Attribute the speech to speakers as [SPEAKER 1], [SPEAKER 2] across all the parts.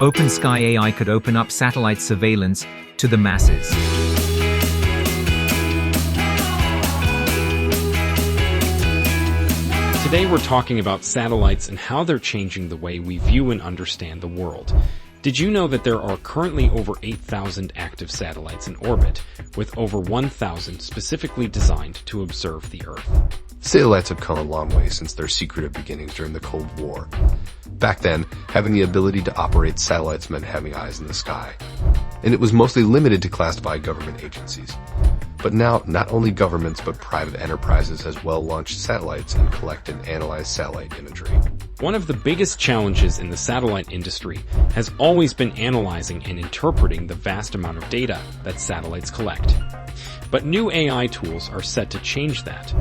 [SPEAKER 1] Open Sky AI could open up satellite surveillance to the masses.
[SPEAKER 2] Today we're talking about satellites and how they're changing the way we view and understand the world. Did you know that there are currently over 8,000 active satellites in orbit, with over 1,000 specifically designed to observe the Earth?
[SPEAKER 3] Satellites have come a long way since their secretive beginnings during the Cold War. Back then, having the ability to operate satellites meant having eyes in the sky, and it was mostly limited to classified government agencies. But now, not only governments but private enterprises as well launch satellites and collect and analyze satellite imagery.
[SPEAKER 2] One of the biggest challenges in the satellite industry has always been analyzing and interpreting the vast amount of data that satellites collect. But new AI tools are set to change that.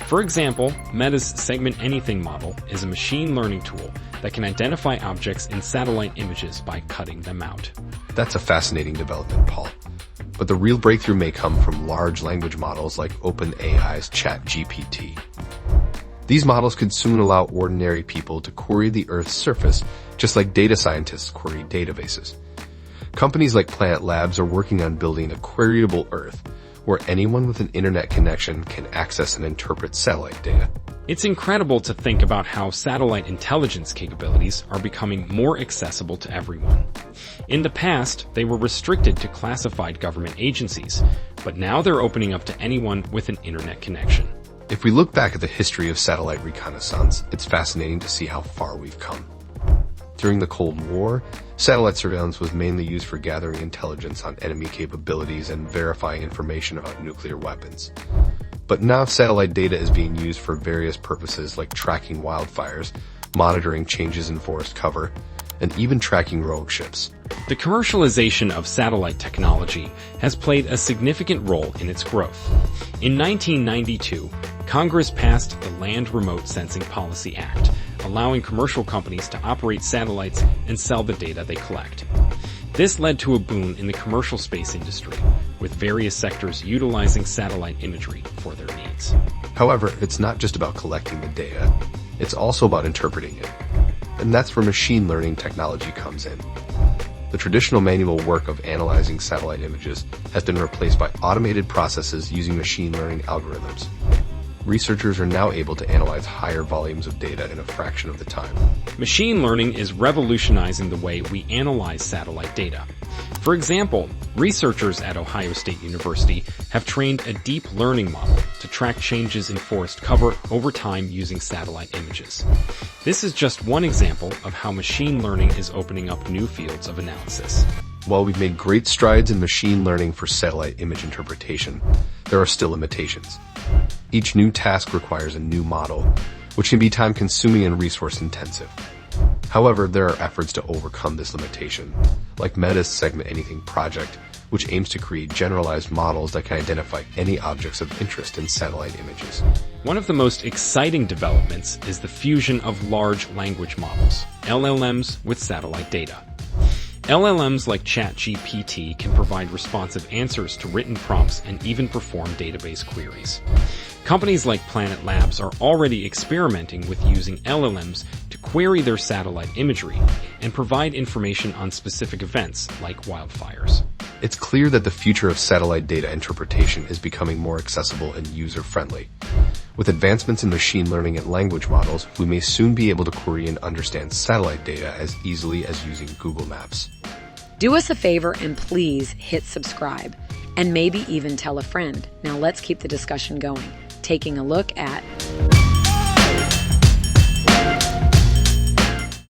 [SPEAKER 2] For example, Meta's Segment Anything model is a machine learning tool that can identify objects in satellite images by cutting them out.
[SPEAKER 3] That's a fascinating development, Paul. But the real breakthrough may come from large language models like OpenAI's ChatGPT. These models could soon allow ordinary people to query the Earth's surface, just like data scientists query databases. Companies like Planet Labs are working on building a queryable Earth, where anyone with an internet connection can access and interpret satellite data.
[SPEAKER 2] It's incredible to think about how satellite intelligence capabilities are becoming more accessible to everyone. In the past, they were restricted to classified government agencies, but now they're opening up to anyone with an internet connection.
[SPEAKER 3] If we look back at the history of satellite reconnaissance, it's fascinating to see how far we've come. During the Cold War, satellite surveillance was mainly used for gathering intelligence on enemy capabilities and verifying information about nuclear weapons. But now satellite data is being used for various purposes like tracking wildfires, monitoring changes in forest cover, and even tracking rogue ships.
[SPEAKER 2] The commercialization of satellite technology has played a significant role in its growth. In 1992, Congress passed the Land Remote Sensing Policy Act, allowing commercial companies to operate satellites and sell the data they collect. This led to a boom in the commercial space industry, with various sectors utilizing satellite imagery for their needs.
[SPEAKER 3] However, it's not just about collecting the data, it's also about interpreting it. And that's where machine learning technology comes in. The traditional manual work of analyzing satellite images has been replaced by automated processes using machine learning algorithms. Researchers are now able to analyze higher volumes of data in a fraction of the time.
[SPEAKER 2] Machine learning is revolutionizing the way we analyze satellite data. For example, researchers at Ohio State University have trained a deep learning model to track changes in forest cover over time using satellite images. This is just one example of how machine learning is opening up new fields of analysis.
[SPEAKER 3] While we've made great strides in machine learning for satellite image interpretation, there are still limitations. Each new task requires a new model, which can be time-consuming and resource-intensive. However, there are efforts to overcome this limitation, like Meta's Segment Anything project, which aims to create generalized models that can identify any objects of interest in satellite images.
[SPEAKER 2] One of the most exciting developments is the fusion of large language models, LLMs, with satellite data. LLMs like ChatGPT can provide responsive answers to written prompts and even perform database queries. Companies like Planet Labs are already experimenting with using LLMs to query their satellite imagery and provide information on specific events like wildfires.
[SPEAKER 3] It's clear that the future of satellite data interpretation is becoming more accessible and user-friendly. With advancements in machine learning and language models, we may soon be able to query and understand satellite data as easily as using Google Maps.
[SPEAKER 4] Do us a favor and please hit subscribe, and maybe even tell a friend. Now let's keep the discussion going, taking a look at